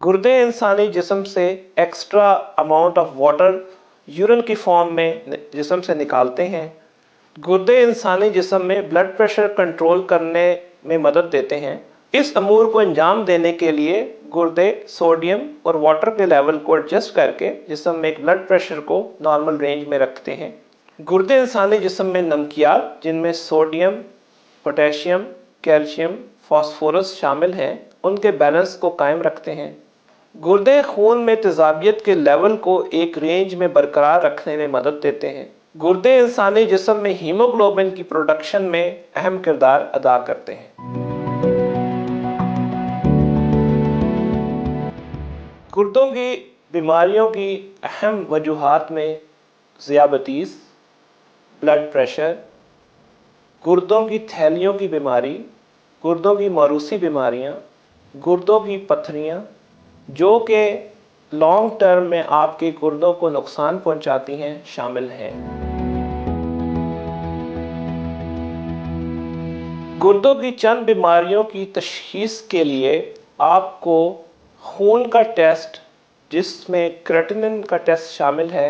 गुर्दे इंसानी जिस्म से extra amount of water urine की फॉर्म में जिस्म से निकालते हैं। गुर्दे इंसानी जिस्म में ब्लड प्रेशर कंट्रोल करने में मदद देते हैं। इस अमूर को अंजाम देने के लिए गुर्दे सोडियम और वाटर के लेवल को एडजस्ट करके जिस्म में एक ब्लड प्रेशर को नॉर्मल रेंज में रखते हैं। गुर्दे इंसानी जिस्म में नमकियात जिनमें सोडियम, पोटेशियम, कैल्शियम, फास्फोरस शामिल हैं, उनके बैलेंस को कायम रखते हैं। गुर्दे खून में तेजाबियत के लेवल को एक रेंज में बरकरार रखने में मदद देते हैं। गुर्दे इंसानी जिस्म में हीमोग्लोबिन की प्रोडक्शन में अहम किरदार अदा करते हैं। गुर्दों की बीमारियों की अहम वजूहात में ज़ियाबतीस, ब्लड प्रेशर, गुर्दों की थैलियों की बीमारी, गुर्दों की मौरूसी बीमारियां, गुर्दों की पथरियां जो कि लॉन्ग टर्म में आपके गुर्दों को नुकसान पहुंचाती हैं शामिल हैं। गुर्दों की चंद बीमारियों की तशखीस के लिए आपको खून का टेस्ट जिसमें क्रेटिनिन का टेस्ट शामिल है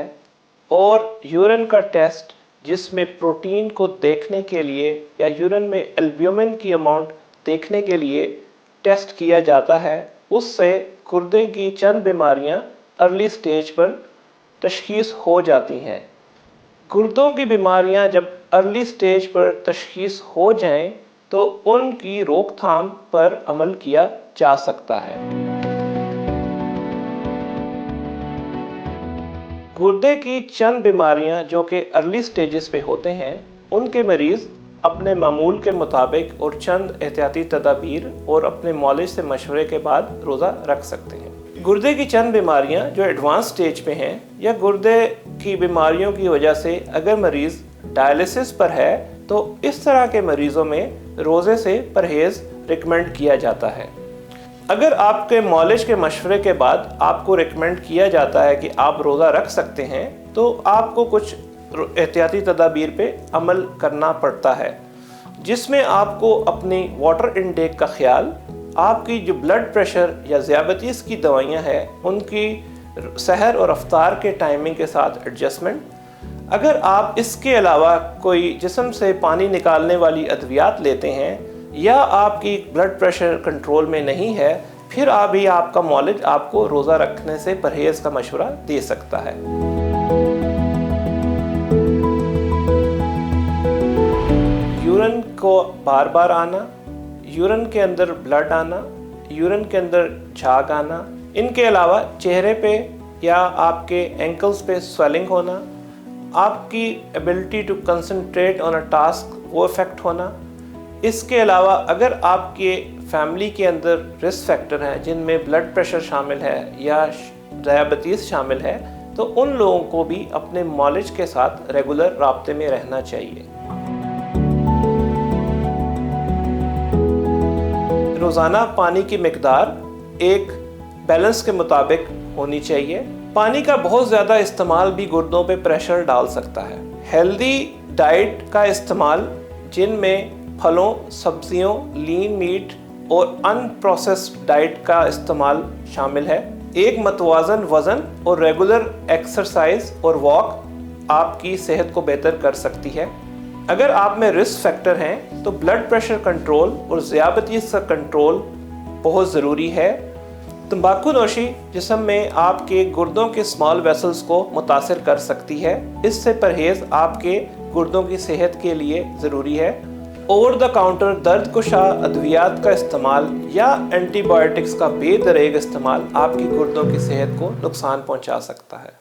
और यूरिन का टेस्ट जिसमें प्रोटीन को देखने के लिए या यूरिन में एल्ब्यूमिन की अमाउंट देखने के लिए टेस्ट किया जाता है, उससे गुर्दे की चंद बीमारियां अर्ली स्टेज पर तशखीस हो जाती हैं। गुर्दों की बीमारियां जब अर्ली स्टेज पर तशखीस हो जाएं तो उनकी रोकथाम पर अमल किया जा सकता है। गुर्दे की चंद बीमारियां जो कि अर्ली स्टेजेस पे होते हैं, उनके मरीज़ अपने मामूल के मुताबिक और चंद एहतियाती तदाबीर और अपने मौलिज से मशवरे के बाद रोज़ा रख सकते हैं। गुर्दे की चंद बीमारियां जो एडवांस स्टेज पे हैं या गुर्दे की बीमारियों की वजह से अगर मरीज़ डायलिसिस पर है तो इस तरह के मरीज़ों में रोज़े से परहेज़ रिकमेंड किया जाता है। अगर आपके मौलिज के मशवरे के बाद आपको रिकमेंड किया जाता है कि आप रोज़ा रख सकते हैं तो आपको कुछ एहतियाती तदाबीर पे अमल करना पड़ता है, जिसमें आपको अपनी वाटर इनटेक का ख्याल, आपकी जो ब्लड प्रेशर या ज़ियाबतीस की दवाइयाँ हैं उनकी सहर और अफ्तार के टाइमिंग के साथ एडजस्टमेंट। अगर आप इसके अलावा कोई जिस्म से पानी निकालने वाली अद्वियात लेते हैं या आपकी ब्लड प्रेशर कंट्रोल में नहीं है, फिर अभी आपका मौलिज आपको रोज़ा रखने से परहेज़ का मशवरा दे सकता है। यूरिन को बार बार आना, यूरिन के अंदर ब्लड आना, यूरिन के अंदर झाग आना, इनके अलावा चेहरे पे या आपके एंकल्स पे स्वेलिंग होना, आपकी ability to concentrate on a task वो इफ़ेक्ट होना। इसके अलावा अगर आपके फैमिली के अंदर रिस्क फैक्टर हैं जिनमें ब्लड प्रेशर शामिल है या डायबिटीज़ शामिल है तो उन लोगों को भी अपने मौलिज के साथ रेगुलर राब्ते में रहना चाहिए। रोज़ाना पानी की मिकदार एक बैलेंस के मुताबिक होनी चाहिए। पानी का बहुत ज़्यादा इस्तेमाल भी गुर्दों पे प्रेशर डाल सकता है। हेल्दी डाइट का इस्तेमाल जिनमें फलों, सब्जियों, लीन मीट और अनप्रोसेस्ड डाइट का इस्तेमाल शामिल है। एक मतवाज़न वज़न और रेगुलर एक्सरसाइज और वॉक आपकी सेहत को बेहतर कर सकती है। अगर आप में रिस्क फैक्टर हैं तो ब्लड प्रेशर कंट्रोल और ज़ियाबतीस का कंट्रोल बहुत ज़रूरी है। तंबाकू नोशी जिस्म में आपके गुर्दों के स्मॉल वेसल्स को मुतासिर कर सकती है। इससे परहेज़ आपके गुर्दों की सेहत के लिए ज़रूरी है। ओवर द काउंटर दर्द कुशा अद्वियात का इस्तेमाल या एंटीबायोटिक्स का बेदरेग इस्तेमाल आपकी गुर्दों की सेहत को नुकसान पहुंचा सकता है।